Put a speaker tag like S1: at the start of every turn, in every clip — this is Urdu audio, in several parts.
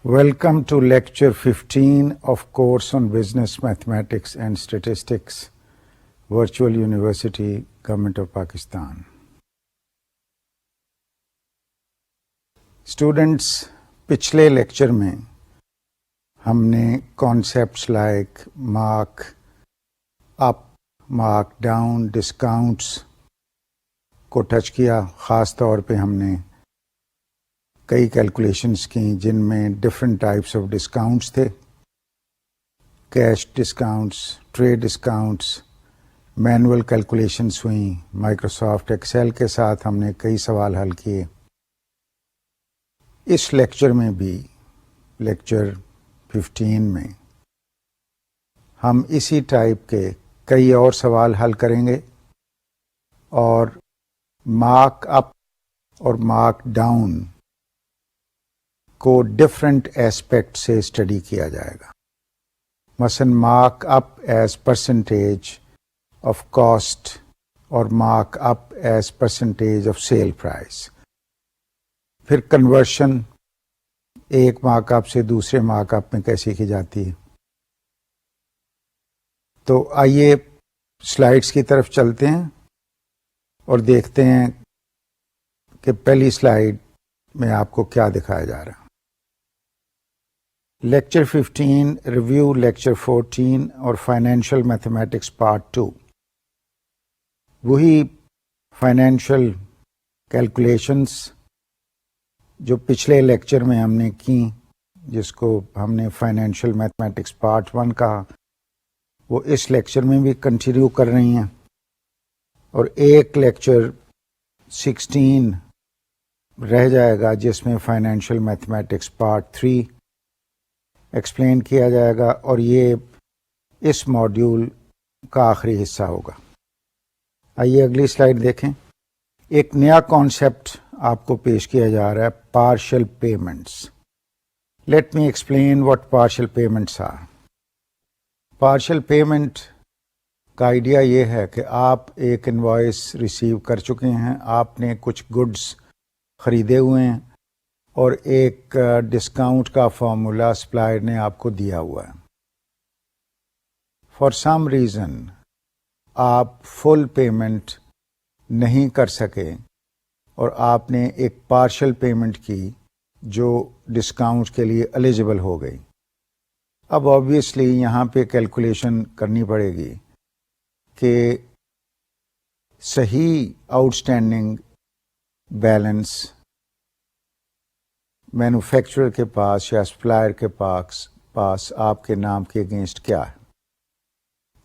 S1: Welcome to lecture 15 of course on Business Mathematics and Statistics, Virtual University, Government of Pakistan. Students, پچھلے لیکچر میں ہم نے concepts like mark up, mark down, discounts کو ٹچ کیا. خاص طور پہ ہم نے کئی کیلکولیشنس کی جن میں ڈفرینٹ ٹائپس آف ڈسکاؤنٹس تھے، cash discounts, trade discounts, manual calculations ہوئیں. مائکروسافٹ ایکسل کے ساتھ ہم نے کئی سوال حل کیے. اس لیکچر میں بھی، لیکچر 15 میں، ہم اسی ٹائپ کے کئی اور سوال حل کریں گے اور مارک اپ اور مارک ڈاؤن کو ڈفرینٹ ایسپیکٹ سے اسٹڈی کیا جائے گا. مثلا mark up as percentage of cost اور mark up as percentage of sale price. پھر کنورشن ایک مارک اپ سے دوسرے مارک اپ میں کیسے کی جاتی ہے. تو آئیے سلائیڈز کی طرف چلتے ہیں اور دیکھتے ہیں کہ پہلی سلائیڈ میں آپ کو کیا دکھایا جا رہا ہے. لیکچر 15 ریویو لیکچر 14 اور فائنینشیل میتھمیٹکس پارٹ 2. وہی فائنینشیل کیلکولیشنس جو پچھلے لیکچر میں ہم نے کی، جس کو ہم نے فائنینشیل میتھمیٹکس پارٹ 1 کہا، وہ اس لیکچر میں بھی کنٹینیو کر رہی ہیں. اور ایک لیکچر 16 رہ جائے گا جس میں فائنینشیل میتھمیٹکس پارٹ 3 ایکسپلین کیا جائے گا، اور یہ اس ماڈیول کا آخری حصہ ہوگا. آئیے اگلی سلائیڈ دیکھیں. ایک نیا کانسیپٹ آپ کو پیش کیا جا رہا ہے، partial payments. Let me explain what partial payments are. Partial payment کا آئیڈیا یہ ہے کہ آپ ایک انوائس ریسیو کر چکے ہیں، آپ نے کچھ گڈس خریدے ہوئے ہیں اور ایک ڈسکاؤنٹ کا فارمولا سپلائر نے آپ کو دیا ہوا ہے. فار سم ریزن آپ فل پیمنٹ نہیں کر سکے اور آپ نے ایک پارشل پیمنٹ کی جو ڈسکاؤنٹ کے لیے ایلیجبل ہو گئی. اب آبویسلی یہاں پہ کیلکولیشن کرنی پڑے گی کہ صحیح آؤٹ اسٹینڈنگ بیلنس مینوفیکچرر کے پاس یا سپلائر کے پاس آپ کے نام کے اگینسٹ کیا ہے.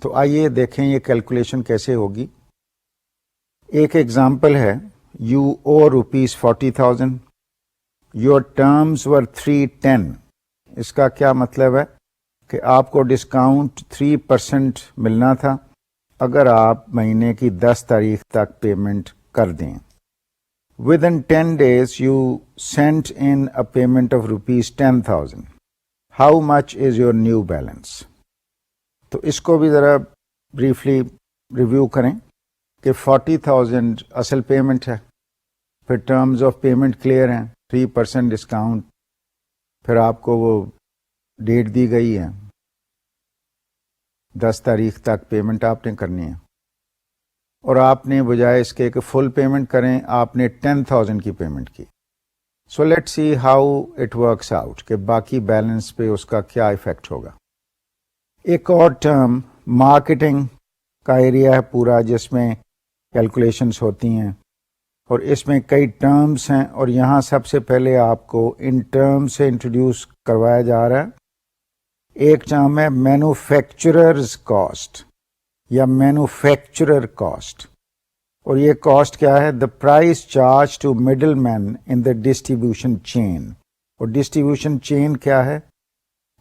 S1: تو آئیے دیکھیں یہ کیلکولیشن کیسے ہوگی. ایک ایگزامپل ہے، you owe rupees 40,000. Your terms were 310. اس کا کیا مطلب ہے کہ آپ کو ڈسکاؤنٹ 3% ملنا تھا اگر آپ مہینے کی 10 تاریخ تک پیمنٹ کر دیں. Within 10 days you sent in a payment of rupees 10,000. How much is your new balance? تو اس کو بھی ذرا بریفلی ریویو کریں کہ 40,000 اصل پیمنٹ ہے، پھر ٹرمز آف پیمنٹ کلیئر ہیں، 3% ڈسکاؤنٹ، پھر آپ کو وہ ڈیٹ دی گئی ہے 10 تاریخ تک پیمنٹ آپ نے کرنی ہے، اور آپ نے بجائے اس کے کہ فل پیمنٹ کریں آپ نے 10,000 کی پیمنٹ کی. So let see how it works out کہ باقی بیلنس پہ اس کا کیا ایفیکٹ ہوگا. ایک اور ٹرم مارکیٹنگ کا ایریا ہے پورا، جس میں کیلکولیشنس ہوتی ہیں اور اس میں کئی ٹرمز ہیں، اور یہاں سب سے پہلے آپ کو ان ٹرم سے انٹروڈیوس کروایا جا رہا ہے. ایک ٹرم ہے مینوفیکچررز کاسٹ یا مینوفیکچرر کاسٹ، اور یہ کاسٹ کیا ہے؟ The price charge to middleman in the distribution chain. اور ڈسٹریبیوشن چین کیا ہے؟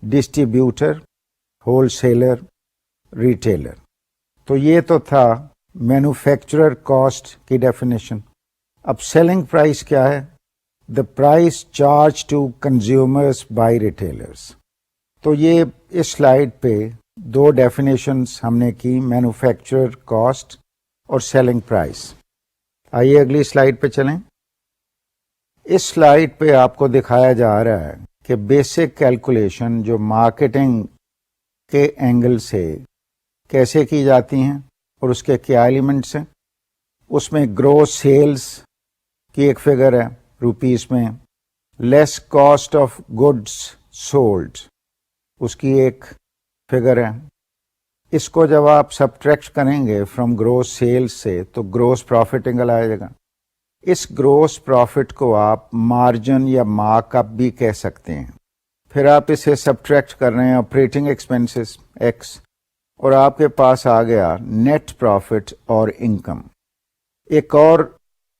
S1: Distributor, wholesaler, retailer. تو یہ تو تھا مینوفیکچرر کاسٹ کی ڈیفینیشن. اب سیلنگ پرائس کیا ہے؟ The price charge to consumers by retailers. تو یہ اس سلائیڈ پہ دو ڈیفینیشنز ہم نے کی، مینوفیکچرر کاسٹ اور سیلنگ پرائس. آئیے اگلی سلائیڈ پہ چلیں. اس سلائیڈ پہ آپ کو دکھایا جا رہا ہے کہ بیسک کیلکولیشن جو مارکیٹنگ کے اینگل سے کیسے کی جاتی ہیں اور اس کے کیا ایلیمنٹس ہیں. اس میں گروس سیلز کی ایک فگر ہے روپیز میں، less cost of goods sold اس کی ایک فگر ہے. اس کو جب آپ سبٹریکٹ کریں گے فرام گروس سیلز سے تو گروس پروفٹ اینگل آ جائے گا. اس گروس پروفٹ کو آپ مارجن یا مارک اپ بھی کہہ سکتے ہیں. پھر آپ اسے سبٹریکٹ کر رہے ہیں آپریٹنگ ایکسپنسز ایکس، اور آپ کے پاس آ گیا نیٹ پروفٹ اور انکم. ایک اور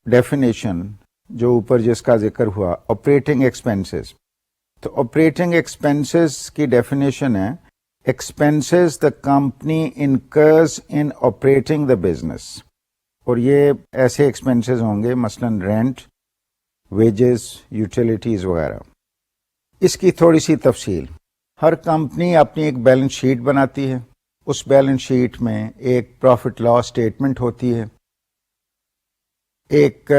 S1: ڈیفینیشن جو اوپر جس کا ذکر ہوا آپریٹنگ ایکسپنسز، تو آپریٹنگ ایکسپنسز کی ڈیفینیشن ہے expenses the company incurs in operating the business. اور یہ ایسے ایکسپنسز ہوں گے مثلا رینٹ، ویجز، یوٹیلیٹیز وغیرہ. اس کی تھوڑی سی تفصیل، ہر کمپنی اپنی ایک بیلنس شیٹ بناتی ہے. اس بیلنس شیٹ میں ایک پروفٹ لاس اسٹیٹمنٹ ہوتی ہے، ایک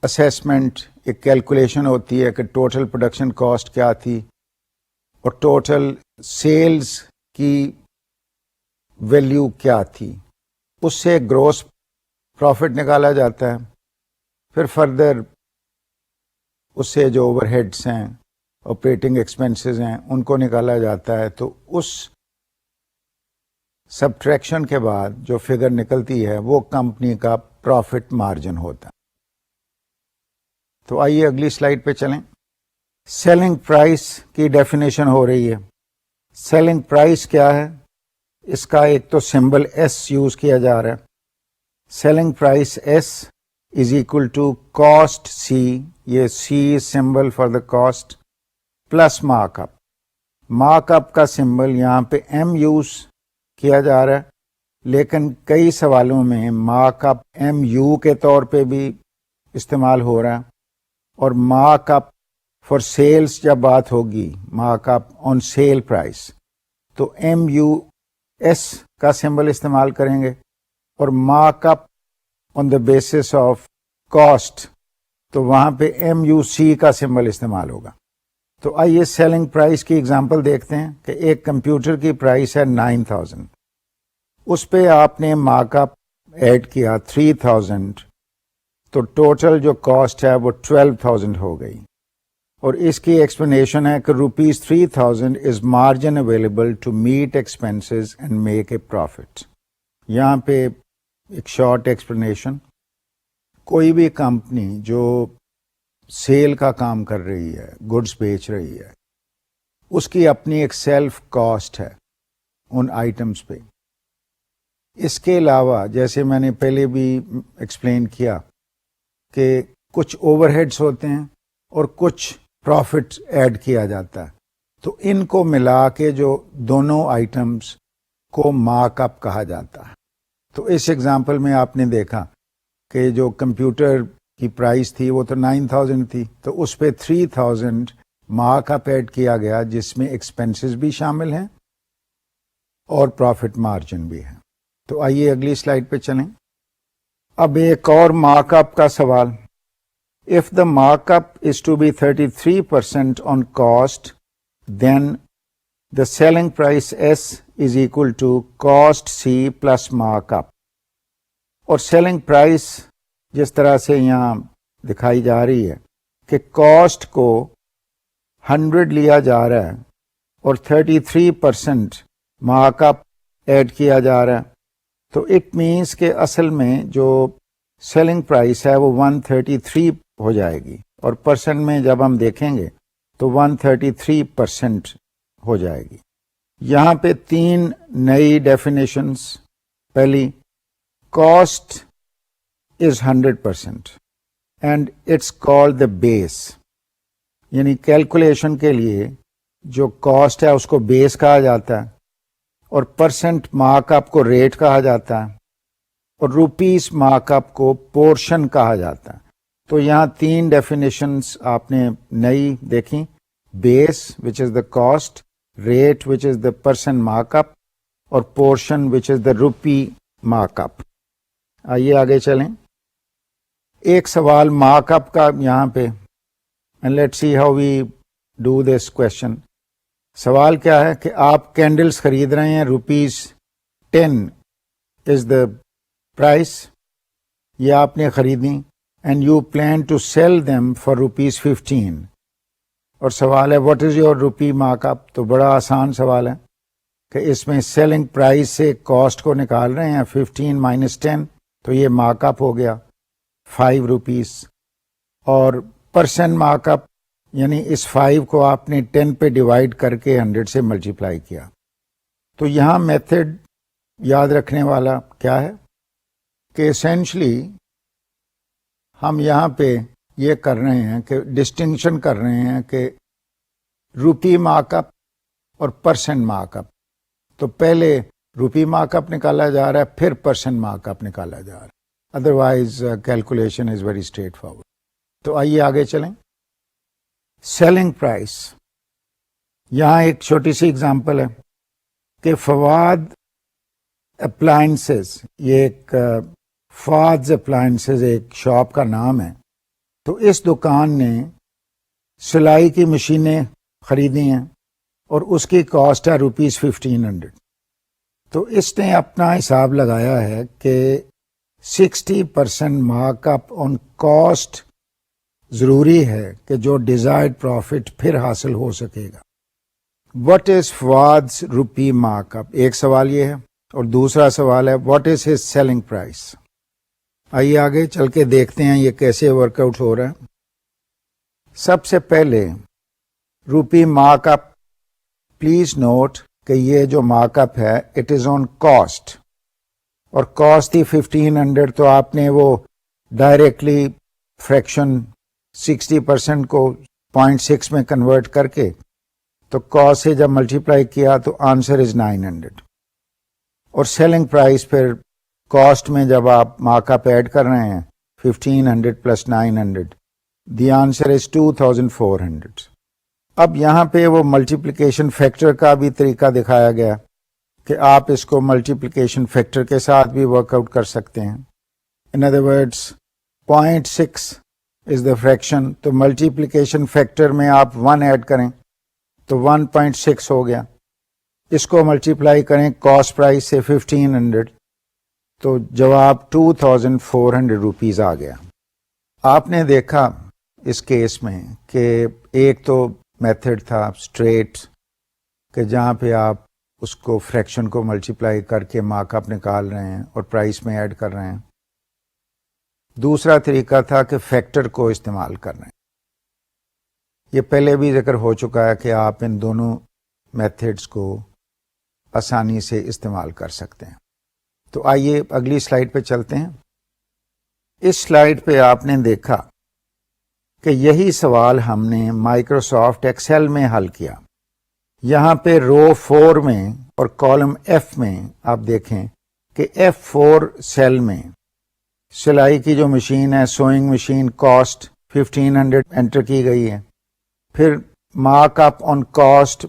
S1: اسیسمنٹ، ایک کیلکولیشن ہوتی ہے کہ ٹوٹل پروڈکشن کاسٹ کیا تھی اور ٹوٹل سیلز کی ویلیو کیا تھی. اس سے گروس پروفٹ نکالا جاتا ہے. پھر فردر اس سے جو اوور ہیڈس ہیں، آپریٹنگ ایکسپنسز ہیں، ان کو نکالا جاتا ہے. تو اس سبٹریکشن کے بعد جو فگر نکلتی ہے وہ کمپنی کا پروفٹ مارجن ہوتا ہے. تو آئیے اگلی سلائیڈ پہ چلیں. سیلنگ پرائس کی ڈیفینیشن ہو رہی ہے. سیلنگ پرائس کیا ہے؟ اس کا ایک تو سمبل ایس یوز کیا جا رہا ہے. Selling price S is equal to cost C, یہ C symbol for the cost, plus mark up. Mark up کا سمبل یہاں پہ ایم یوز کیا جا رہا ہے، لیکن کئی سوالوں میں مارک اپ ایم یو کے طور پہ بھی استعمال ہو رہا ہے. اور مارک اپ فار سیلز جب بات ہوگی، mark up on sale price, تو ایم یو ایس کا سمبل استعمال کریں گے. اور mark up on the basis of cost, تو وہاں پہ ایم یو سی کا سمبل استعمال ہوگا. تو آئیے سیلنگ پرائس کی اگزامپل دیکھتے ہیں کہ ایک کمپیوٹر کی پرائس ہے 9000، اس پہ آپ نے مارک اپ ایڈ کیا 3000، تو ٹوٹل جو کاسٹ ہے وہ 12000 ہو گئی. اور اس کی ایکسپلینیشن ہے کہ ₹3000 is margin available to meet expenses and make a profit. یہاں پہ ایک شارٹ ایکسپلینیشن، کوئی بھی کمپنی جو سیل کا کام کر رہی ہے، گڈس بیچ رہی ہے، اس کی اپنی ایک سیلف کاسٹ ہے ان آئٹمس پہ. اس کے علاوہ جیسے میں نے پہلے بھی ایکسپلین کیا کہ کچھ اوور ہیڈس ہوتے ہیں اور کچھ پروفٹ ایڈ کیا جاتا ہے، تو ان کو ملا کے جو دونوں آئٹمس کو مارک اپ کہا جاتا ہے. تو اس ایگزامپل میں آپ نے دیکھا کہ جو کمپیوٹر کی پرائس تھی وہ تو 9000 تھی، تو اس پہ 3000 مارک اپ ایڈ کیا گیا جس میں ایکسپنسز بھی شامل ہیں اور پروفٹ مارجن بھی ہے. تو آئیے اگلی سلائیڈ پہ چلیں. اب ایک اور مارک اپ کا سوال. If the markup is to be 33% on cost, then the selling price S is equal to cost C plus markup. اور selling price جس طرح سے یہاں دکھائی جا رہی ہے کہ کاسٹ کو 100 لیا جا رہا ہے اور 33% مارک اپ ایڈ کیا جا رہا ہے، تو اٹ مینس کہ اصل میں جو سیلنگ پرائس ہے وہ 133 ہو جائے گی، اور پرسنٹ میں جب ہم دیکھیں گے تو 133% ہو جائے گی. یہاں پہ 3 نئی ڈیفینیشنز. پہلی، cost is 100% and it's called the base, یعنی کیلکولیشن کے لیے جو کاسٹ ہے اس کو بیس کہا جاتا ہے، اور پرسنٹ مارک اپ کو ریٹ کہا جاتا ہے، اور روپیز مارک اپ کو پورشن کہا جاتا ہے. تو یہاں 3 ڈیفینیشنز آپ نے نئی دیکھی، base which is the cost, rate which is the person mark up, اور portion which is the rupee mark اپ. آئیے آگے چلیں. ایک سوال مارک اپ کا یہاں پہ، and let see how we do this question. سوال کیا ہے کہ آپ کینڈلز خرید رہے ہیں ₹10 از دا پرائس، یہ آپ نے خریدی، and you plan to sell them for ₹15. اور سوال ہے what is your rupee mark up. تو بڑا آسان سوال ہے کہ اس میں سیلنگ پرائس سے کاسٹ کو نکال رہے ہیں 15 - 10، تو یہ مارک اپ ہو گیا ₹5. اور پرسنٹ مارک اپ یعنی اس 5 کو آپ نے 10 پہ ڈیوائڈ کر کے 100 سے ملٹیپلائی کیا. تو یہاں میتھڈ یاد رکھنے والا کیا ہے کہ اسینشلی ہم یہاں پہ یہ کر رہے ہیں کہ ڈسٹنکشن کر رہے ہیں کہ روپی مارک اپ اور پرسنٹ مارک اپ. تو پہلے روپی مارک اپ نکالا جا رہا ہے، پھر پرسنٹ مارک اپ نکالا جا رہا ہے. Otherwise calculation is very straight forward. تو آئیے آگے چلیں. سیلنگ پرائس، یہاں ایک چھوٹی سی اگزامپل ہے کہ فواد اپلائنسز، یہ ایک فوادز اپلائنسز ایک شاپ کا نام ہے. تو اس دکان نے سلائی کی مشینیں خریدی ہیں اور اس کی کاسٹ ہے ₹1500. تو اس نے اپنا حساب لگایا ہے کہ 60% مارک اپ آن کاسٹ ضروری ہے کہ جو ڈیزائرڈ پروفٹ پھر حاصل ہو سکے گا. واٹ از فوادز روپی مارک اپ، ایک سوال یہ ہے، اور دوسرا سوال ہے what is his selling price. آئیے آگے چل کے دیکھتے ہیں یہ کیسے ورک آؤٹ ہو رہا ہے. سب سے پہلے روپی مارک اپ، پلیز نوٹ کہ یہ جو مارک اپ ہے اٹ از آن کاسٹ، اور کاسٹ تھی 1500. تو آپ نے وہ ڈائریکٹلی فریکشن 60% کو 0.6 میں کنورٹ کر کے تو کاسٹ سے جب ملٹیپلائی کیا تو آنسر از 900. اور سیلنگ پرائس پھر کاسٹ میں جب آپ مارک اپ ایڈ کر رہے ہیں 1500 + 900، دی آنسر از 2400. اب یہاں پہ وہ ملٹیپلیکیشن فیکٹر کا بھی طریقہ دکھایا گیا کہ آپ اس کو ملٹیپلیکیشن فیکٹر کے ساتھ بھی ورک آؤٹ کر سکتے ہیں. ان other words 0.6 is the fraction, تو ملٹیپلیکیشن فیکٹر میں آپ 1 ایڈ کریں تو 1.6 ہو گیا. اس کو ملٹیپلائی کریں کاسٹ پرائس سے 1500 تو جواب 2400 روپیز آ گیا. آپ نے دیکھا اس کیس میں کہ ایک تو میتھڈ تھا اسٹریٹ کہ جہاں پہ آپ اس کو فریکشن کو ملٹیپلائی کر کے مارک اپ نکال رہے ہیں اور پرائس میں ایڈ کر رہے ہیں. دوسرا طریقہ تھا کہ فیکٹر کو استعمال کر رہے ہیں. یہ پہلے بھی ذکر ہو چکا ہے کہ آپ ان دونوں میتھڈز کو آسانی سے استعمال کر سکتے ہیں. تو آئیے اگلی سلائیڈ پہ چلتے ہیں. اس سلائیڈ پہ آپ نے دیکھا کہ یہی سوال ہم نے مائکروسافٹ ایکسل میں حل کیا. یہاں پہ رو 4 میں اور کالم F میں آپ دیکھیں کہ F4 سیل میں سلائی کی جو مشین ہے سوئنگ مشین کاسٹ 1500 انٹر کی گئی ہے. پھر mark up on cost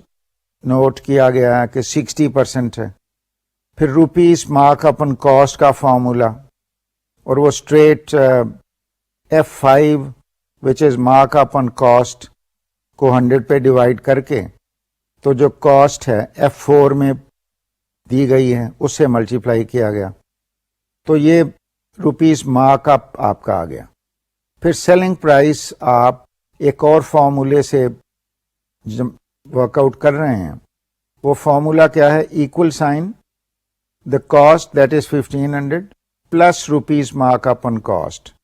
S1: note کیا گیا ہے کہ 60% ہے. پھر rupees mark up on cost کا فارمولا، اور وہ street F5 which is mark up on cost کو 100 پہ ڈیوائڈ کر کے تو جو کاسٹ ہے F4 میں دی گئی ہے اس سے ملٹیپلائی کیا گیا تو یہ روپیز مارک اپ آپ کا آ گیا. پھر سیلنگ پرائس آپ ایک اور فارمولے سے ورک آؤٹ کر رہے ہیں. وہ فارمولا کیا ہے؟ Equal sign the cost that is 1500 plus rupees mark up on cost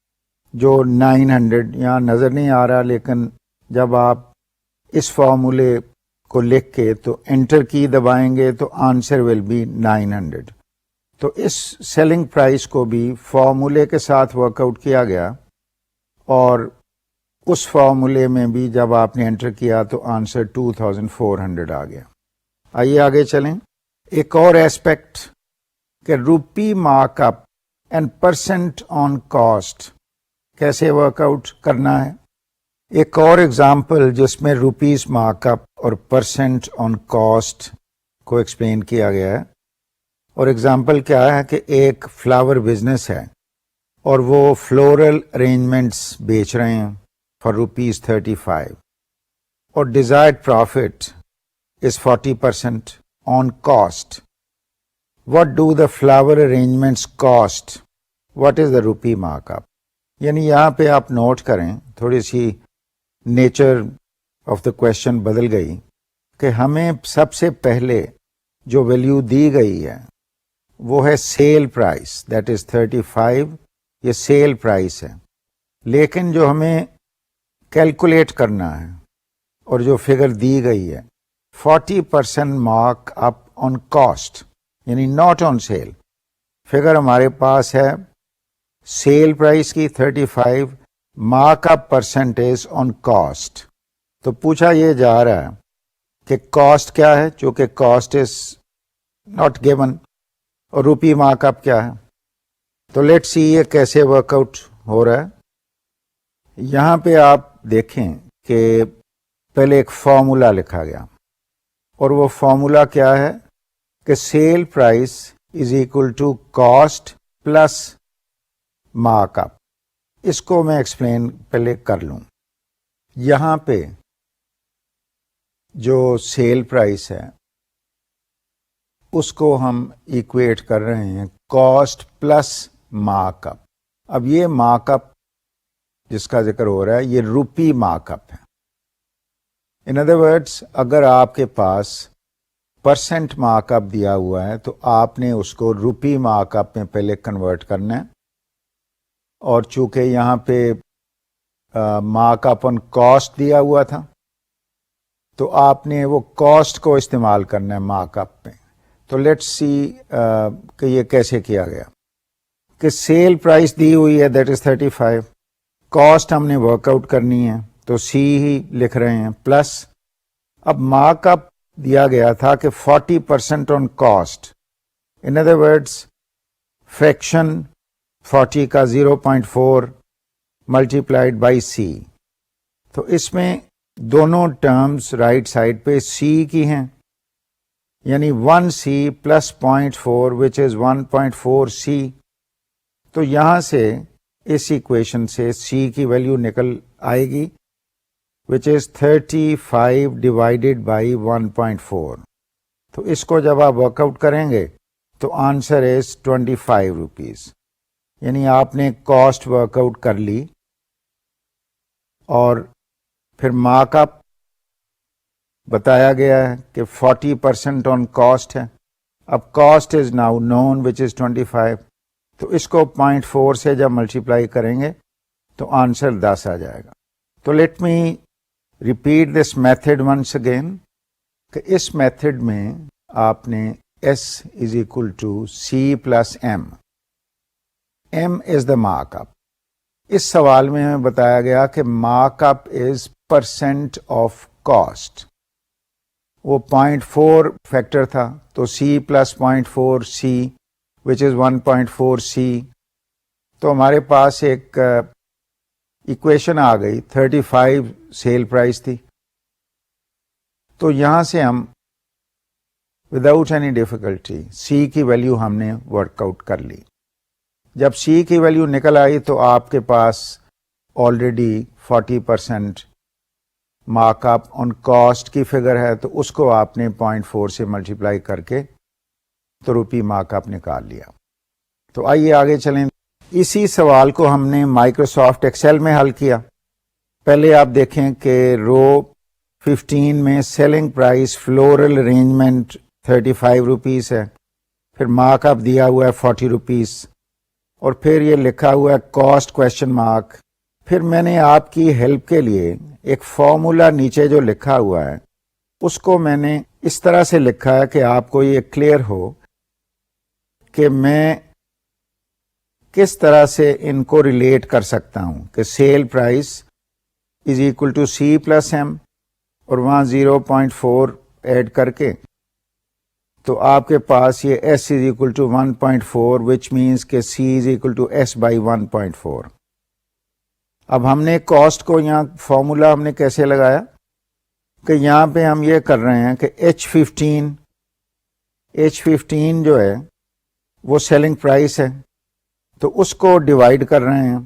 S1: جو 900 یہاں نظر نہیں آ رہا، لیکن جب آپ اس فارمولے کو لکھ کے تو انٹر کی دبائیں گے تو آنسر ول بی 900. تو اس سیلنگ پرائس کو بھی فارمولے کے ساتھ ورک آؤٹ کیا گیا، اور اس فارمولے میں بھی جب آپ نے انٹر کیا تو آنسر 2400 آ گیا. آئیے آگے چلیں. ایک اور ایسپیکٹ کہ rupee mark up and percent on cost کیسے ورک آؤٹ کرنا ہے. ایک اور ایگزامپل جس میں روپیز مارک اپ اور پرسنٹ آن کاسٹ کو ایکسپلین کیا گیا ہے، اور ایگزامپل کیا ہے کہ ایک فلاور بزنس ہے اور وہ فلورل ارینجمنٹس بیچ رہے ہیں فار روپیز 35. اور desired profit is 40% on cost. What do the flower arrangements cost? What is the rupee markup? یعنی یہاں پہ آپ نوٹ کریں تھوڑی سی نیچر آف دا کوشچن بدل گئی کہ ہمیں سب سے پہلے جو ویلیو دی گئی ہے وہ ہے سیل پرائس، دیٹ از 35. یہ سیل پرائس ہے، لیکن جو ہمیں کیلکولیٹ کرنا ہے اور جو فگر دی گئی ہے 40% مارک اپ آن کاسٹ، یعنی ناٹ آن سیل. فگر ہمارے پاس ہے سیل پرائس کی 35، مارک اپ پرسنٹیج آن کاسٹ. تو پوچھا یہ جا رہا ہے کہ کاسٹ کیا ہے، چونکہ کاسٹ از ناٹ گیون، اور روپی مارک اپ کیا ہے. تو لیٹ سی یہ کیسے ورک آؤٹ ہو رہا ہے. یہاں پہ آپ دیکھیں کہ پہلے ایک فارمولا لکھا گیا، اور وہ فارمولا کیا ہے کہ sale price is equal to cost plus mark up. اس کو میں ایکسپلین پہلے کر لوں. یہاں پہ جو سیل پرائس ہے اس کو ہم ایکویٹ کر رہے ہیں کاسٹ پلس مارک اپ. اب یہ مارک اپ جس کا ذکر ہو رہا ہے یہ روپی مارک اپ ہے. ان ادر ورڈس اگر آپ کے پاس پرسنٹ مارک اپ دیا ہوا ہے تو آپ نے اس کو روپی مارک اپ میں پہلے کنورٹ کرنا ہے، اور چونکہ یہاں پہ مارک اپ آن کاسٹ دیا ہوا تھا تو آپ نے وہ کاسٹ کو استعمال کرنا ہے مارک اپ میں. تو لیٹس سی کہ یہ کیسے کیا گیا کہ سیل پرائس دی ہوئی ہے دیٹ از 35، کاسٹ ہم نے ورک آؤٹ کرنی ہے تو سی ہی لکھ رہے ہیں، پلس اب مارک اپ دیا گیا تھا کہ 40% on cost. In other words fraction 40 کا 0.4 ملٹیپلائڈ بائی سی. تو اس میں دونوں ٹرمز رائٹ سائڈ پہ سی کی ہیں، یعنی 1C پلس 0.4 وچ از 1.4C. تو یہاں سے اس ایکویشن سے سی کی ویلیو نکل آئے گی وچ از 35 ڈیوائڈیڈ بائی 1.4. تو اس کو جب آپ ورک آؤٹ کریں گے تو آنسر از 25 روپیز. یعنی آپ نے کاسٹ ورک آؤٹ کر لی اور پھر مارک اپ بتایا گیا ہے کہ 40% آن کاسٹ ہے. اب کاسٹ از ناؤ نون وچ از 25. تو اس کو 0.4 سے جب ملٹیپلائی کریں گے تو آنسر 10 آ جائے گا. تو let me repeat this method once again کہ اس میتھڈ میں آپ نے S is equal to C plus M. M is the mark up. اس سوال میں ہمیں بتایا گیا کہ mark up is percent of cost. وہ 0.4 فیکٹر تھا تو سی پلس 0.4 سی وچ از 1.4 سی. تو ہمارے پاس ایک ایکویشن آ گئی 35 سیل پرائس تھی. تو یہاں سے ہم وداؤٹ اینی ڈیفیکلٹی سی کی ویلیو ہم نے ورک آؤٹ کر لی. جب سی کی ویلیو نکل آئی تو آپ کے پاس already 40% mark up on cost کی فگر ہے، تو اس کو آپ نے 0.4 سے ملٹیپلائی کر کے تو روپی مارک اپ نکال لیا. تو آئیے آگے چلیں. اسی سوال کو ہم نے مائکروسافٹ ایکسل میں حل کیا. پہلے آپ دیکھیں کہ رو 15 میں selling price floral arrangement 35 rupees ہے، پھر مارک اپ دیا ہوا ہے 40 روپیز، اور پھر یہ لکھا ہوا ہے کاسٹ کویشچن مارک. پھر میں نے آپ کی ہیلپ کے لیے ایک فارمولا نیچے جو لکھا ہوا ہے اس کو میں نے اس طرح سے لکھا ہے کہ آپ کو یہ کلیئر ہو کہ میں کس طرح سے ان کو ریلیٹ کر سکتا ہوں کہ sale price is equal to C plus M اور وہاں 0.4 ایڈ کر کے تو آپ کے پاس یہ S is equal to 1.4 which means کہ C is equal to S by 1.4. اب ہم نے کاسٹ کو یہاں فارمولا ہم نے کیسے لگایا کہ یہاں پہ ہم یہ کر رہے ہیں کہ H15 جو ہے وہ سیلنگ پرائس ہے، تو اس کو ڈیوائڈ کر رہے ہیں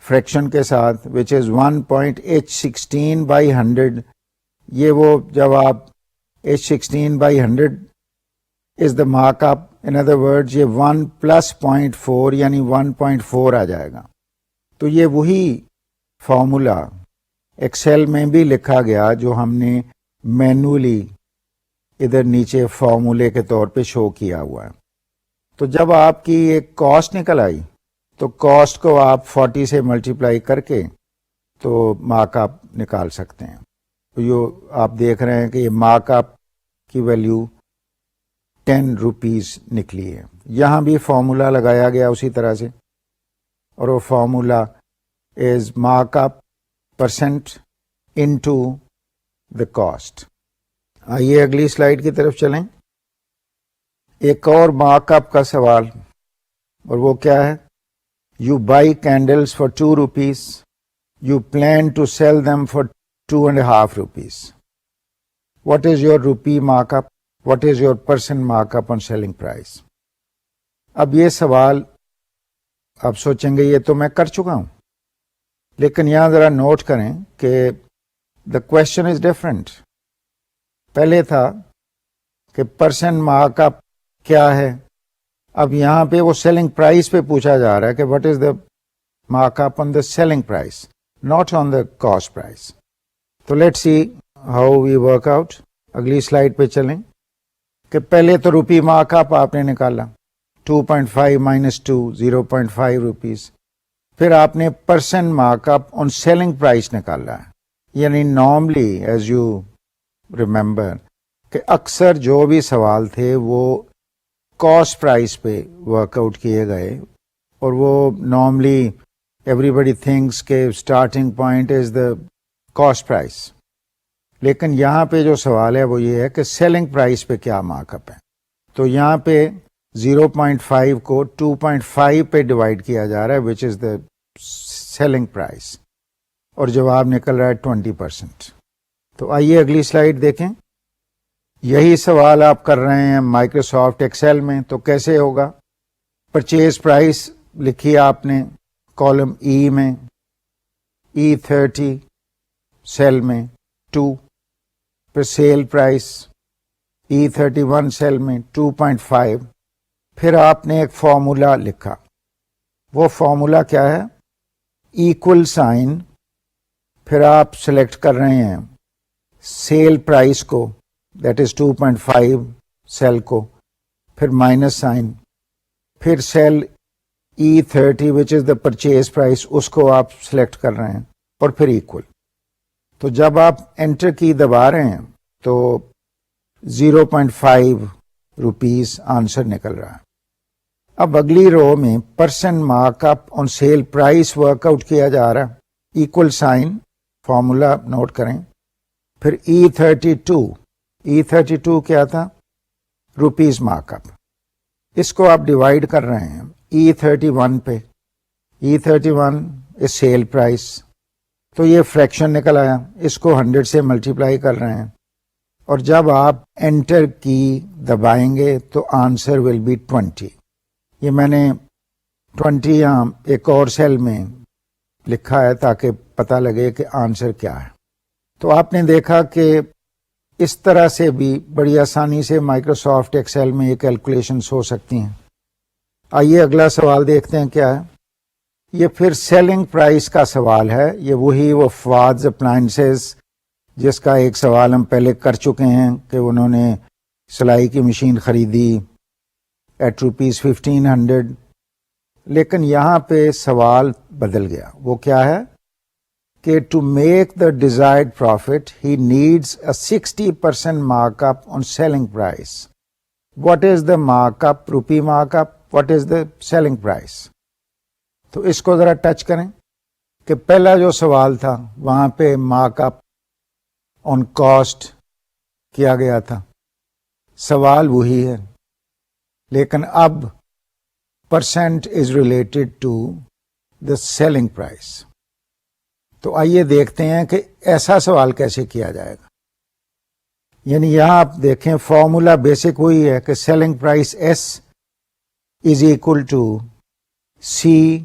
S1: فریکشن کے ساتھ وچ از 1.H16 بائی 100 یہ وہ جب آپ H16/100 is the mark up, in other word یہ 1 + 0.4 یعنی 1.4 آ جائے گا. تو یہ وہی فارمولا ایکسل میں بھی لکھا گیا جو ہم نے مینولی ادھر نیچے فارمولے کے طور پہ شو کیا ہوا ہے. تو جب آپ کی ایک کاسٹ نکل آئی تو کاسٹ کو آپ 40 سے ملٹیپلائی کر کے تو مارک اپ نکال سکتے ہیں. تو یہ آپ دیکھ رہے ہیں کہ یہ مارک اپ کی ویلیو 10 روپیز نکلی ہے. یہاں بھی فارمولا لگایا گیا اسی طرح سے، اور وہ formula is mark up percent into the cost. آئیے اگلی سلائیڈ کی طرف چلیں. ایک اور مارک اپ کا سوال، اور وہ کیا ہے؟ You buy candles for 2 rupees, you plan to sell them for 2.5 rupees. What is your rupee mark up? What is your percent mark up on selling price? اب یہ سوال آپ سوچیں گے یہ تو میں کر چکا ہوں، لیکن یہاں ذرا نوٹ کریں کہ دا کوشچن از ڈفرنٹ. پہلے تھا کہ پرسن مارک اپ کیا ہے، اب یہاں پہ وہ سیلنگ پرائز پہ پوچھا جا رہا ہے کہ what is the mark up on the selling price, not on the cost price. تو let see how we work out. اگلی سلائیڈ پہ چلیں کہ پہلے تو روپی مارک اپ آپ نے نکالا 2.5 - 2 0.5 روپیز. پھر آپ نے person mark up on selling price نکالا ہے. یعنی نارملی ایز یو ریمبر کہ اکثر جو بھی سوال تھے وہ کاسٹ پرائز پہ ورک آؤٹ کیے گئے، اور وہ نارملی ایوری بڈی تھنکس کہ starting point is the cost price. لیکن یہاں پہ جو سوال ہے وہ یہ ہے کہ سیلنگ پرائز پہ کیا مارک اپ ہے. تو یہاں پہ 0.5 کو 2.5 پہ ڈیوائڈ کیا جا رہا ہے وچ از دا سیلنگ پرائز، اور جواب نکل رہا ہے 20%. تو آئیے اگلی سلائیڈ دیکھیں. یہی سوال آپ کر رہے ہیں مائکروسافٹ ایکسل میں، تو کیسے ہوگا؟ پرچیز پرائز لکھی آپ نے کالم ای میں، E30 سیل میں 2، پھر سیل پرائز E31 سیل میں 2.5. پھر آپ نے ایک فارمولا لکھا. وہ فارمولا کیا ہے؟ Equal sign. پھر آپ سلیکٹ کر رہے ہیں سیل پرائز کو، دیٹ از 2.5 سیل کو، پھر مائنس سائن، پھر cell E30 which is the purchase price, اس کو آپ سلیکٹ کر رہے ہیں، اور پھر ایکول. تو جب آپ انٹر کی دبا رہے ہیں تو 0.5 روپیز آنسر نکل رہا ہے. اب اگلی رو میں percent mark up on sale price work out کیا جا رہا ہے. ایکول سائن فارمولا نوٹ کریں. پھر E32 کیا تھا؟ Rupees mark up. اس کو آپ ڈیوائڈ کر رہے ہیں E31 پہ. E31 از سیل پرائز، تو یہ فریکشن نکل آیا. اس کو 100 سے ملٹیپلائی کر رہے ہیں، اور جب آپ انٹر کی دبائیں گے تو آنسر ول بی 20. یہ میں نے 20 یہاں ایک اور سیل میں لکھا ہے تاکہ پتہ لگے کہ آنسر کیا ہے. تو آپ نے دیکھا کہ اس طرح سے بھی بڑی آسانی سے مائکروسافٹ ایکسل میں یہ کیلکولیشنز ہو سکتی ہیں. آئیے اگلا سوال دیکھتے ہیں کیا ہے. یہ پھر سیلنگ پرائز کا سوال ہے. یہ وہی وہ فوادز اپلائنسز جس کا ایک سوال ہم پہلے کر چکے ہیں کہ انہوں نے سلائی کی مشین خریدی ایٹ ₹1500. لیکن یہاں پہ سوال بدل گیا. وہ کیا ہے کہ to make the desired profit he needs a 60% mark up on selling price. What is the mark up? Rupee mark up. What is the selling price? تو اس کو ذرا ٹچ کریں کہ پہلا جو سوال تھا وہاں پہ مارک اپ آن کاسٹ کیا گیا تھا. سوال وہی ہے، لیکن اب percent is related to the selling price. تو آئیے دیکھتے ہیں کہ ایسا سوال کیسے کیا جائے گا. یعنی یہاں آپ دیکھیں فارمولا بیسک وہی ہے کہ selling price S is equal to C.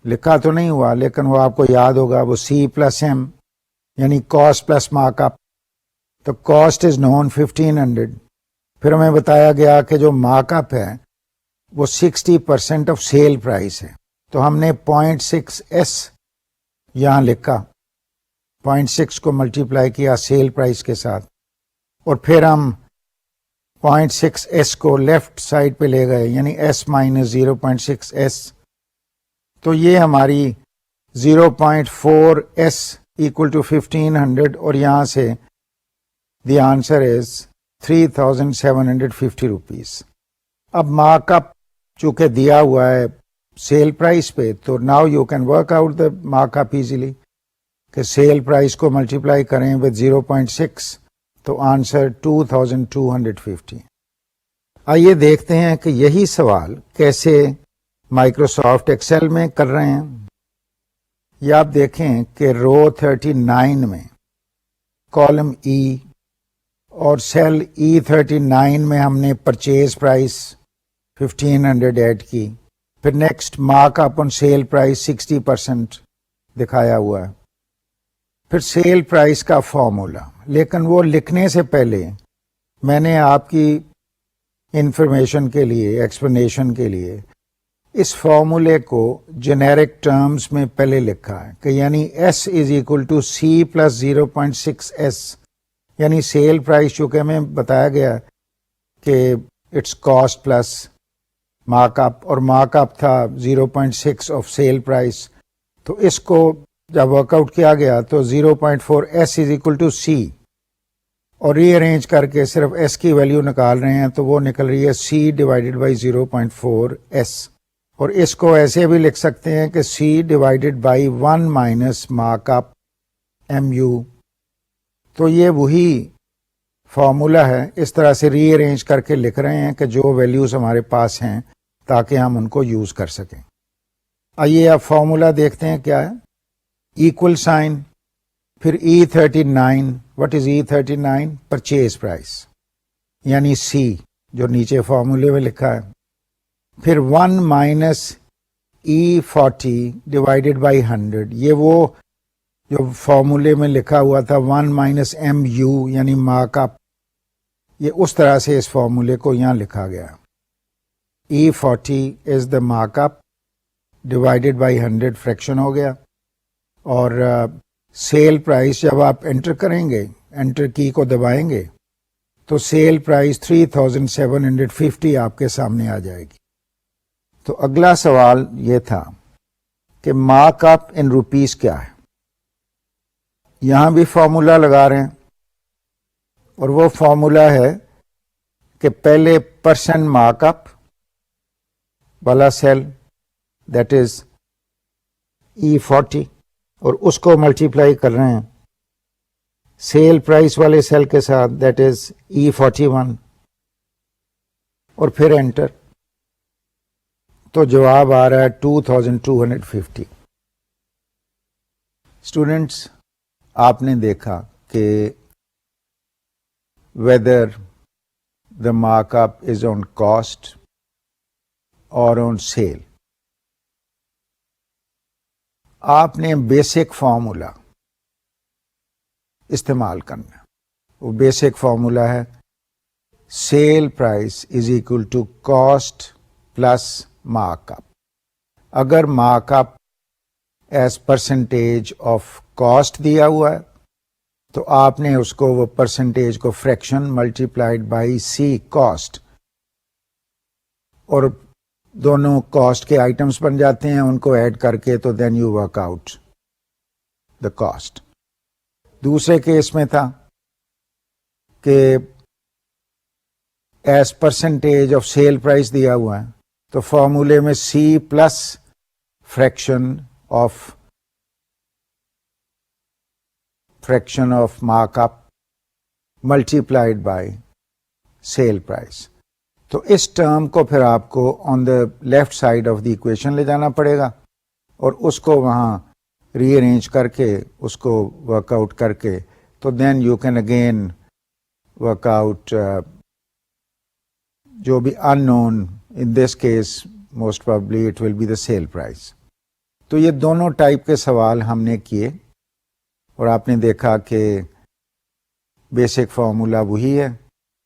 S1: لکھا تو نہیں ہوا لیکن وہ آپ کو یاد ہوگا، وہ سی پلس ایم یعنی کاسٹ پلس مارک اپ. تو کاسٹ از نون 1500. پھر ہمیں بتایا گیا کہ جو مارک اپ ہے وہ 60% آف سیل پرائس ہے. تو ہم نے 0.6s یہاں لکھا, 0.6 کو ملٹیپلائی کیا سیل پرائس کے ساتھ, اور پھر ہم 0.6s کو لیفٹ سائڈ پہ لے گئے, یعنی s مائنس 0.6s. تو یہ ہماری 0.4s equal to 1500, اور یہاں سے the answer is 3750 rupees. اب مارک اپ چونکہ دیا ہوا ہے سیل پرائس پہ, تو now you can work out the mark up easily, کہ سیل پرائس کو ملٹیپلائی کریں with 0.6 تو آنسر 2250. آئیے دیکھتے ہیں کہ یہی سوال کیسے مائکروسافٹ ایکسل میں کر رہے ہیں. یہ آپ دیکھیں کہ رو 39 میں کالم ای اور سیل E39 میں ہم نے پرچیز پرائس 1500 ایڈ کی. پھر next mark up on sale price 60% دکھایا ہوا ہے. پھر سیل پرائس کا فارمولا, لیکن وہ لکھنے سے پہلے میں نے آپ کی انفارمیشن کے لیے, ایکسپلینیشن کے لیے اس فارمولے کو جنیرک ٹرمز میں پہلے لکھا ہے, کہ یعنی S is equal to C plus 0.6s, یعنی سیل پرائس چونکہ ہمیں بتایا گیا کہ it's cost plus mark up, اور مارک اپ تھا 0.6 آف سیل پرائس. تو اس کو جب ورک آؤٹ کیا گیا تو 0.4s is equal to C, اور ری ارینج کر کے صرف S کی ویلیو نکال رہے ہیں تو وہ نکل رہی ہے C ڈیوائڈیڈ بائی 0.4s. اور اس کو ایسے بھی لکھ سکتے ہیں کہ C divided by 1 minus mark up MU. تو یہ وہی فارمولا ہے, اس طرح سے ری ارینج کر کے لکھ رہے ہیں کہ جو ویلیوز ہمارے پاس ہیں تاکہ ہم ان کو یوز کر سکیں. آئیے اب فارمولا دیکھتے ہیں کیا ہے. ایکول سائن, پھر E39. What is E39؟ Purchase price, یعنی C جو نیچے فارمولے میں لکھا ہے. پھر 1 مائنس E40 ڈیوائڈیڈ بائی 100, یہ وہ جو فارمولے میں لکھا ہوا تھا 1 مائنس MU یعنی مارک اپ, یہ اس طرح سے اس فارمولے کو یہاں لکھا گیا. E40 is the mark up divided by 100 fraction ہو گیا. اور سیل پرائس جب آپ انٹر کریں گے, انٹر کی کو دبائیں گے تو سیل پرائس 3750 آپ کے سامنے آ جائے گی. تو اگلا سوال یہ تھا کہ مارک اپ ان روپیز کیا ہے. یہاں بھی فارمولا لگا رہے ہیں, اور وہ فارمولا ہے کہ پہلے پرسن مارک اپ والا سیل دیٹ از E40, اور اس کو ملٹیپلائی کر رہے ہیں سیل پرائس والے سیل کے ساتھ دیٹ از E41, اور پھر انٹر. تو جواب آ رہا ہے 2250. اسٹوڈینٹس, آپ نے دیکھا کہ whether the markup is on cost or on sale, آپ نے بیسک فارمولا استعمال کرنا. وہ بیسک فارمولا ہے sale price is equal to cost plus mark up. اگر mark up as percentage of cost دیا ہوا ہے تو آپ نے اس کو وہ پرسنٹیج کو friction multiplied by C cost, اور دونوں کاسٹ کے آئٹمس بن جاتے ہیں, ان کو ایڈ کر کے تو then you work out the cost. دوسرے کیس میں تھا کہ is percentage of sale price دیا ہوا ہے تو فارمولے میں C plus fraction of mark up multiplied by sale price. تو اس ٹرم کو پھر آپ کو on the left side of the equation لے جانا پڑے گا, اور اس کو وہاں ری ارینج کر کے اس کو ورک آؤٹ کر کے تو then you can again work out جو بھی unknown, in this case most probably it will be the sale price. تو یہ دونوں ٹائپ کے سوال ہم نے کیے, اور آپ نے دیکھا کہ بیسک فارمولا وہی ہے،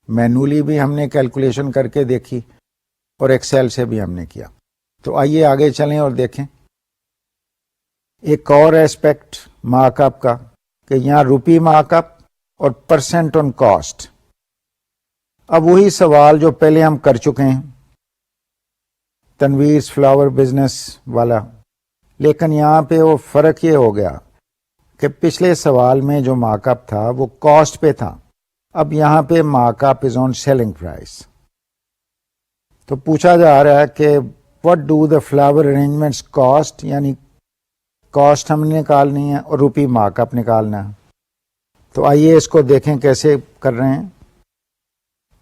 S1: مینولی بھی ہم نے کیلکولیشن کر کے دیکھی اور ایکسل سے بھی ہم نے کیا. تو آئیے آگے چلیں اور دیکھیں ایک اور ایسپیکٹ مارک اپ کا کہ یہاں روپی مارک اپ اور پرسنٹ آن کاسٹ. اب وہی سوال جو پہلے ہم کر چکے ہیں تنویر's فلاور بزنس والا، لیکن یہاں پہ وہ فرق یہ ہو گیا کہ پچھلے سوال میں جو مارک اپ تھا وہ کاسٹ پہ تھا، اب یہاں پہ mark up is on selling price. تو پوچھا جا رہا ہے کہ what do the flower arrangements cost, یعنی کاسٹ ہم نے نکالنی ہے اور روپی مارک اپ نکالنا ہے. تو آئیے اس کو دیکھیں کیسے کر رہے ہیں.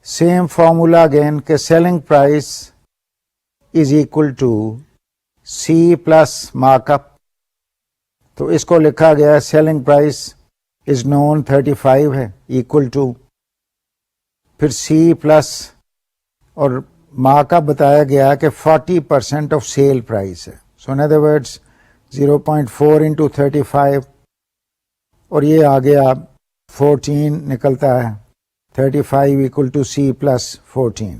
S1: سیم فارمولا اگین کہ selling price is equal to C plus mark up. تو اس کو لکھا گیا سیلنگ پرائس از نون 35 ہے اکول ٹو پھر سی پلس اور مارک اپ بتایا گیا کہ 40% آف سیل پرائس ہے. سو ان ادر ورڈس 0.4 انٹو 35 اور یہ آ گیا 14 نکلتا ہے 35 اکول ٹو سی پلس 14.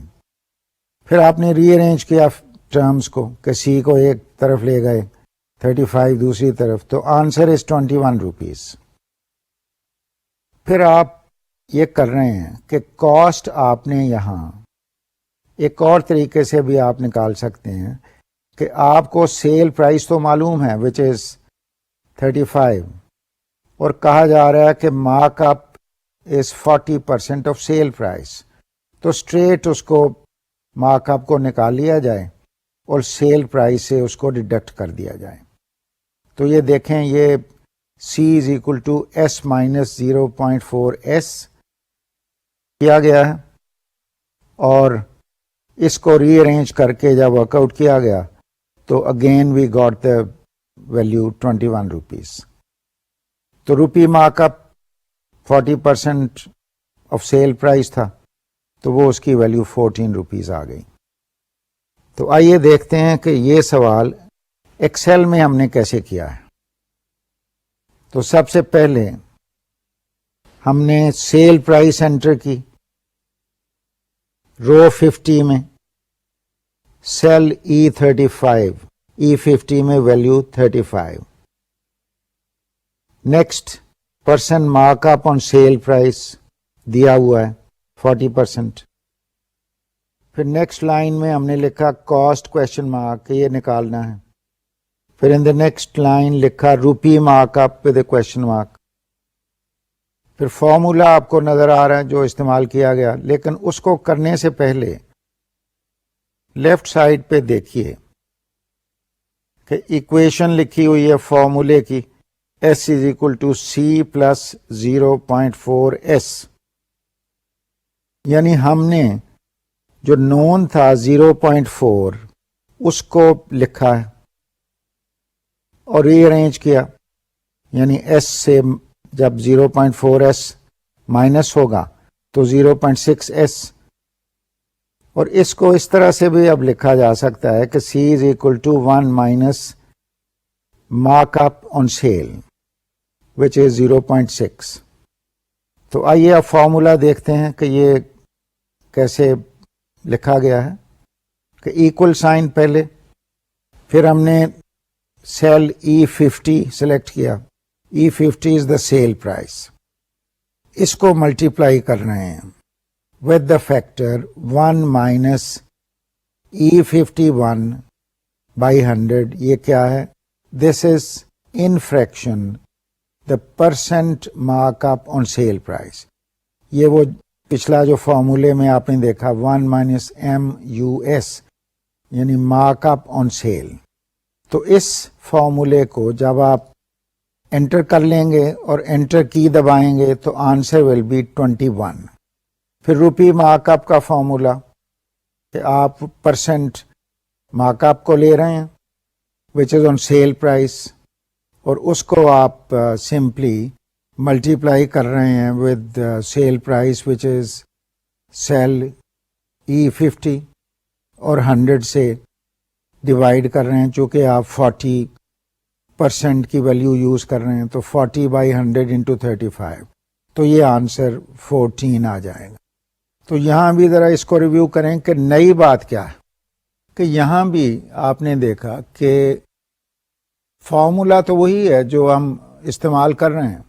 S1: پھر آپ نے ری ارینج کیا ٹرمز کو کہ سی کو ایک طرف لے گئے 35 دوسری طرف، تو آنسر از 21 روپیز. پھر آپ یہ کر رہے ہیں کہ کاسٹ آپ نے یہاں ایک اور طریقے سے بھی آپ نکال سکتے ہیں کہ آپ کو سیل پرائس تو معلوم ہے وچ از 35 اور کہا جا رہا ہے کہ mark up is 40% of sale price, تو اسٹریٹ اس کو مارک اپ کو نکال لیا جائے اور سیل پرائس سے اس کو ڈیڈکٹ کر دیا جائے. تو یہ دیکھیں یہ C is equal to S minus 0.4 S کیا گیا ہے اور اس کو ری ارینج کر کے جب ورک آؤٹ کیا گیا تو again we got the value 21 rupees. تو rupee mark up 40% of sale price تھا تو وہ اس کی ویلو 14 روپیز آ گئی. تو آئیے دیکھتے ہیں کہ یہ سوال ایکسل میں ہم نے کیسے کیا ہے. تو سب سے پہلے ہم نے سیل پرائس انٹر کی رو 50 میں، سیل E35 E50 میں value 35. Next person mark up on sale price دیا ہوا ہے 40%. پھر نیکسٹ لائن میں ہم نے لکھا کاسٹ کوشچن مارک یہ نکالنا ہے. پھر ان دا نیکسٹ لائن لکھا rupee mark up with a question mark. پھر فارمولا آپ کو نظر آ رہا ہے جو استعمال کیا گیا، لیکن اس کو کرنے سے پہلے لیفٹ سائڈ پہ دیکھیے کہ ایکویشن لکھی ہوئی ہے فارمولے کی S is equal to C plus 0.4 S, یعنی ہم نے جو نون تھا 0.4 اس کو لکھا ہے اور ری ارینج کیا، یعنی ایس سے جب 0.4 ایس مائنس ہوگا تو 0.6 ایس، اور اس کو اس طرح سے بھی اب لکھا جا سکتا ہے کہ C is equal to 1 minus mark up on sale which is 0.6. تو آئیے اب فارمولا دیکھتے ہیں کہ یہ کیسے لکھا گیا ہے کہ ایکول سائن پہلے، پھر ہم نے سیل E50 سلیکٹ کیا. E50 از دا سیل پرائس، اس کو ملٹیپلائی کر رہے ہیں with the factor 1 minus E51 by 100. یہ کیا ہے؟ This is in fraction the percent mark up on sale price. یہ وہ پچھلا جو فارمولے میں آپ نے دیکھا 1 مائنس MUS یعنی مارک اپ آن سیل. تو اس فارمولے کو جب آپ انٹر کر لیں گے اور انٹر کی دبائیں گے تو آنسر ول بی 21. پھر روپی مارک اپ کا فارمولا کہ آپ پرسنٹ مارک اپ کو لے رہے ہیں وچ از آن سیل پرائس اور اس کو آپ سمپلی ملٹیپلائی کر رہے ہیں with sale price which is sale E50 اور 100 سے ڈیوائڈ کر رہے ہیں. چونکہ آپ 40% کی ویلیو یوز کر رہے ہیں تو 40 بائی 100 انٹو 35 تو یہ آنسر 14 آ جائے گا. تو یہاں بھی ذرا اس کو ریویو کریں کہ نئی بات کیا ہے. کہ یہاں بھی آپ نے دیکھا کہ فارمولا تو وہی ہے جو ہم استعمال کر رہے ہیں.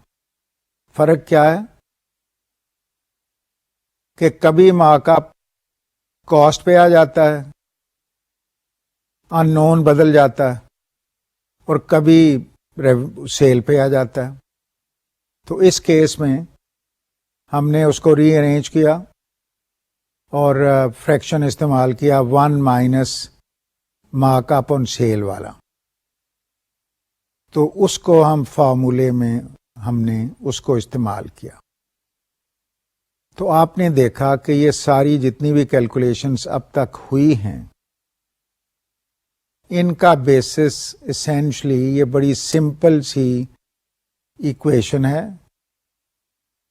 S1: فرق کیا ہے کہ کبھی مارک اپ کاسٹ پہ آ جاتا ہے، ان نون بدل جاتا ہے، اور کبھی سیل پہ آ جاتا ہے. تو اس کیس میں ہم نے اس کو ری ارینج کیا اور فریکشن استعمال کیا 1 minus mark up on cell والا. تو اس کو ہم فارمولے میں ہم نے اس کو استعمال کیا. تو آپ نے دیکھا کہ یہ ساری جتنی بھی کیلکولیشنز اب تک ہوئی ہیں ان کا بیسس اسینشلی یہ بڑی سمپل سی ایکویشن ہے،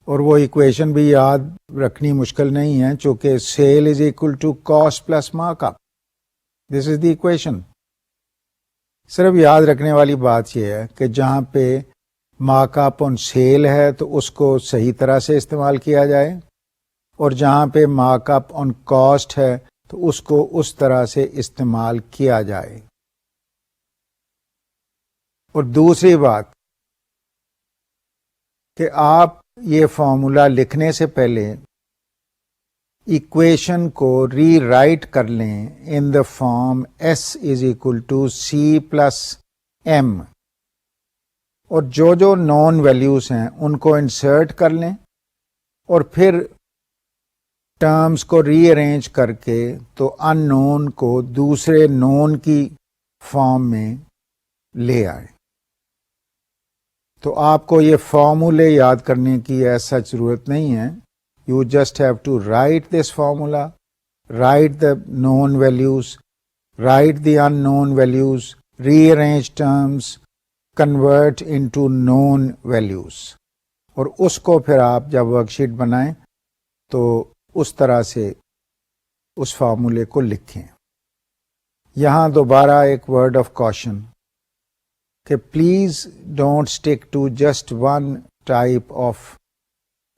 S1: اور وہ ایکویشن بھی یاد رکھنی مشکل نہیں ہے چونکہ sale is equal to cost plus mark up. This is the equation. صرف یاد رکھنے والی بات یہ ہے کہ جہاں پہ مارک اپ آن سیل ہے تو اس کو صحیح طرح سے استعمال کیا جائے، اور جہاں پہ مارک اپ آن کاسٹ ہے تو اس کو اس طرح سے استعمال کیا جائے. اور دوسری بات کہ آپ یہ فارمولا لکھنے سے پہلے ایکویشن کو ری رائٹ کر لیں in the form S is equal to C plus M, اور جو نون ویلیوز ہیں ان کو انسرٹ کر لیں اور پھر ٹرمز کو ری ارینج کر کے تو ان نون کو دوسرے نون کی فارم میں لے آئے. تو آپ کو یہ فارمولے یاد کرنے کی ایسا ضرورت نہیں ہے. You just have to write this formula, write the known values, write the unknown values, rearrange terms, convert into known values. اور اس کو پھر آپ جب ورک شیٹ بنائیں تو اس طرح سے اس فارمولے کو لکھیں. یہاں دوبارہ ایک ورڈ آف کاشن کہ please don't stick to just one type of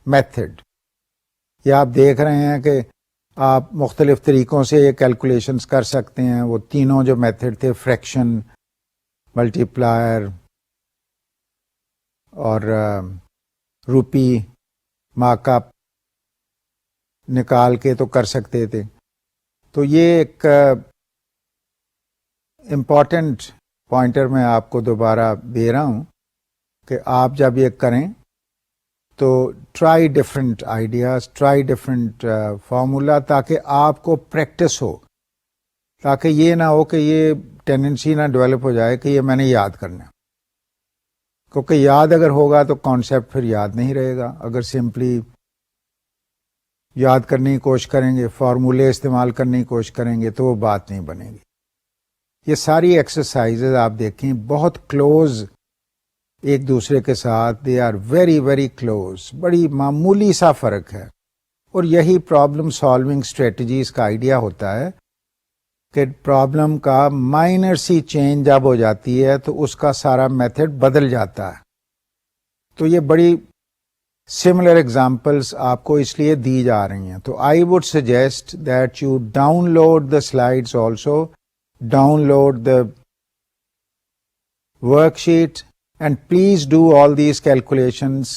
S1: method. یہ آپ دیکھ رہے ہیں کہ آپ مختلف طریقوں سے یہ کیلکولیشنز کر سکتے ہیں. وہ تینوں جو میتھڈ تھے، فریکشن، ملٹی پلائر اور روپی مارک اپ، نکال کے تو کر سکتے تھے. تو یہ ایک امپورٹنٹ پوائنٹر میں آپ کو دوبارہ دے رہا ہوں کہ آپ جب یہ کریں تو try different ideas, try different formula, تاکہ آپ کو پریکٹس ہو، تاکہ یہ نہ ہو کہ یہ ٹینڈنسی نہ ڈیولپ ہو جائے کہ یہ میں نے یاد کرنا. کیونکہ یاد اگر ہوگا تو کانسیپٹ پھر یاد نہیں رہے گا. اگر سمپلی یاد کرنے کی کوشش کریں گے، فارمولے استعمال کرنے کی کوشش کریں گے تو وہ بات نہیں بنے گی. یہ ساری ایکسرسائزز آپ دیکھیں بہت کلوز ایک دوسرے کے ساتھ، they are very very close. بڑی معمولی سا فرق ہے، اور یہی پرابلم سالونگ اسٹریٹجیز کا آئیڈیا ہوتا ہے کہ پرابلم کا مائنر سی چینج جب ہو جاتی ہے تو اس کا سارا میتھڈ بدل جاتا ہے. تو یہ بڑی سملر ایگزامپلس آپ کو اس لیے دی جا رہی ہیں. تو I would suggest that you download the slides also, download the worksheet, and please do all these calculations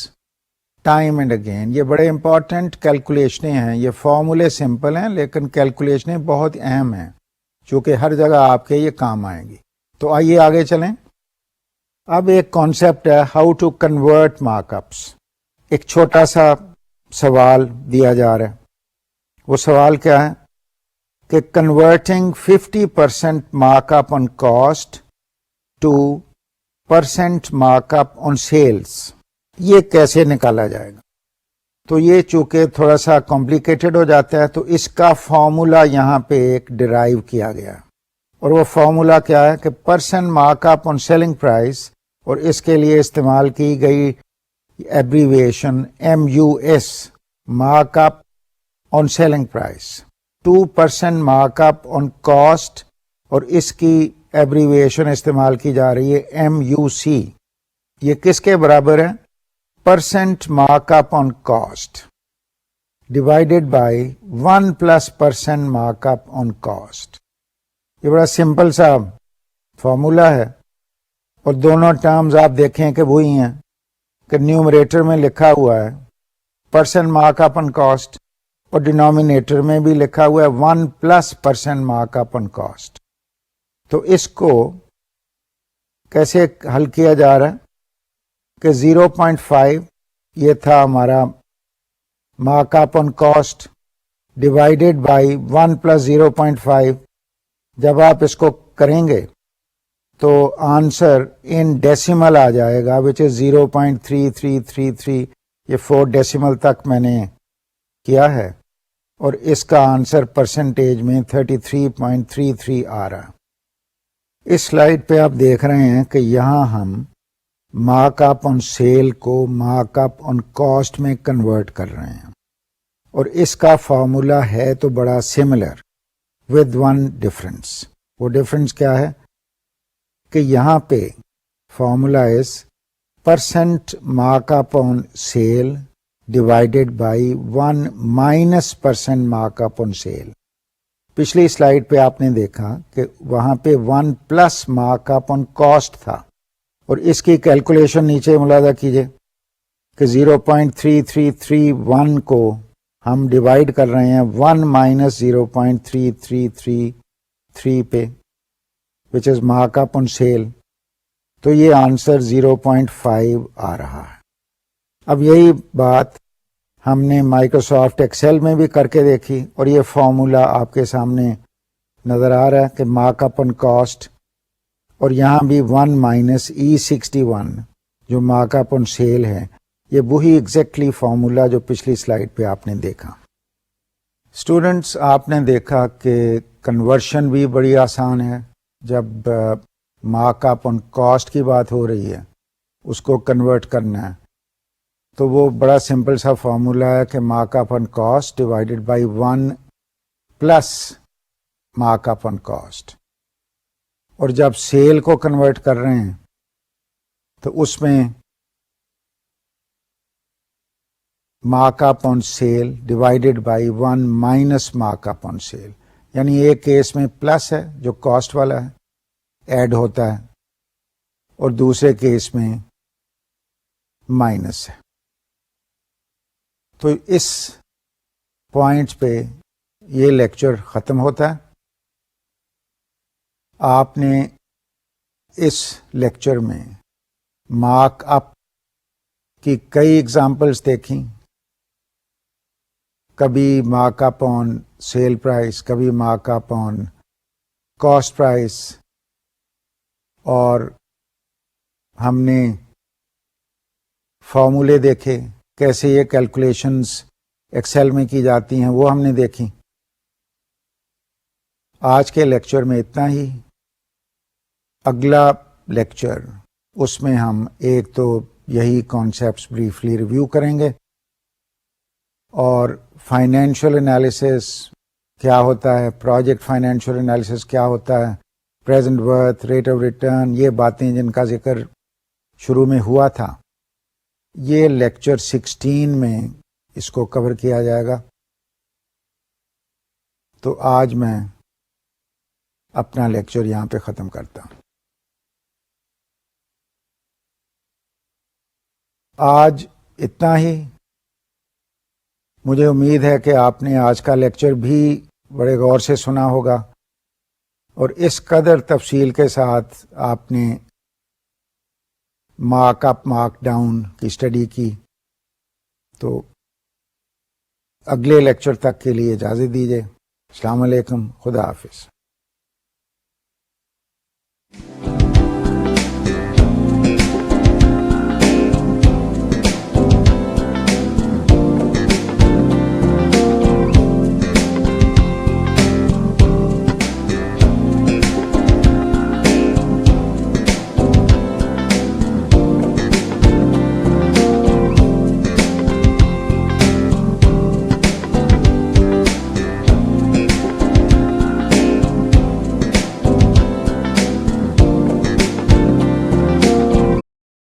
S1: time and again. یہ بڑے امپورٹنٹ کیلکولیشنیں ہیں. یہ فارمولے سمپل ہیں لیکن کیلکولیشنیں بہت اہم ہیں جو کہ ہر جگہ آپ کے یہ کام آئیں گی. تو آئیے آگے چلیں. اب ایک کانسیپٹ ہے how to convert mark ups. ایک چھوٹا سا سوال دیا جا رہا ہے. وہ سوال کیا ہے کہ converting 50% mark up on cost to percent mark up on sales, یہ کیسے نکالا جائے گا. تو یہ چونکہ تھوڑا سا کمپلیکیٹڈ ہو جاتا ہے تو اس کا فارمولا یہاں پہ ایک ڈرائیو کیا گیا، اور وہ فارمولا کیا ہے کہ percent mark up on selling price, اور اس کے لیے استعمال کی گئی abbreviation MUS، mark up on selling price, 2% mark up on cost, اور اس کی ایبریویشن استعمال کی جا رہی ہے MUC. یہ کس کے برابر ہے؟ percent markup on cost divided by 1 plus percent markup on cost. یہ بڑا سمپل سا فارمولا ہے اور دونوں ٹرمز آپ دیکھیں کہ وہی ہیں کہ نیومریٹر میں لکھا ہوا ہے percent mark up on cost اور ڈینومینیٹر میں بھی لکھا ہوا ہے 1 plus percent mark up on cost. تو اس کو کیسے حل کیا جا رہا ہے کہ 0.5 یہ تھا ہمارا mark up on cost divided by 1 plus 0.5. جب آپ اس کو کریں گے تو آنسر ان ڈیسیمل آ جائے گا وچ از 0.3333. یہ 4 ڈیسیمل تک میں نے کیا ہے اور اس کا آنسر پرسنٹیج میں 33.33 آ رہا. اس سلائیڈ پہ آپ دیکھ رہے ہیں کہ یہاں ہم مارک اپ آن سیل کو مارک اپ آن کاسٹ میں کنورٹ کر رہے ہیں اور اس کا فارمولا ہے تو بڑا سملر ود ون ڈفرنس. وہ ڈفرنس کیا ہے کہ یہاں پہ formula is percent mark up on cell divided by 1 minus percent mark up on cell. پچھلی سلائیڈ پہ آپ نے دیکھا کہ وہاں پہ 1 plus mark up on cost تھا اور اس کی کیلکولیشن نیچے ملاحظہ کیجئے کہ 0.3331 کو ہم ڈیوائڈ کر رہے ہیں 1 مائنس 0.3333 پہ وچ از مارک اپ آن سیل. تو یہ آنسر 0.5 آ رہا ہے. اب یہی بات ہم نے مائکروسافٹ ایکسل میں بھی کر کے دیکھی اور یہ فارمولا آپ کے سامنے نظر آ رہا ہے کہ مارک اپ آن کاسٹ اور یہاں بھی 1 مائنس E61 جو مارک اپ آن سیل ہے یہ وہی ایگزیکٹلی فارمولا جو پچھلی سلائیڈ پہ آپ نے دیکھا. اسٹوڈنٹس آپ نے دیکھا کہ کنورشن بھی بڑی آسان ہے. جب مارک اپ آن کاسٹ کی بات ہو رہی ہے اس کو کنورٹ کرنا ہے تو وہ بڑا سمپل سا فارمولا ہے کہ mark up on cost divided by 1 plus mark up on cost. اور جب سیل کو کنورٹ کر رہے ہیں تو اس میں mark up on cell divided by 1 minus mark up on cell. یعنی ایک کیس میں پلس ہے جو کاسٹ والا ہے ایڈ ہوتا ہے اور دوسرے کیس میں مائنس ہے. تو اس پوائنٹ پہ یہ لیکچر ختم ہوتا ہے. آپ نے اس لیکچر میں مارک اپ کی کئی ایگزامپلس دیکھی. کبھی mark up on sale price, کبھی mark up on cost price, اور ہم نے فارمولے دیکھے کیسے یہ کیلکولیشنز ایکسل میں کی جاتی ہیں وہ ہم نے دیکھی. آج کے لیکچر میں اتنا ہی. اگلا لیکچر اس میں ہم ایک تو یہی کانسیپٹس بریفلی ریویو کریں گے اور فائنینشیل انالیسس کیا ہوتا ہے, پروجیکٹ فائنینشیل انالیسس کیا ہوتا ہے, present worth, rate of return, یہ باتیں جن کا ذکر شروع میں ہوا تھا یہ لیکچر 16 میں اس کو کور کیا جائے گا. تو آج میں اپنا لیکچر یہاں پہ ختم کرتا ہوں. آج اتنا ہی. مجھے امید ہے کہ آپ نے آج کا لیکچر بھی بڑے غور سے سنا ہوگا اور اس قدر تفصیل کے ساتھ آپ نے مارک اپ مارک ڈاؤن کی اسٹڈی کی. تو اگلے لیکچر تک کے لیے اجازت دیجیے. السلام علیکم. خدا حافظ.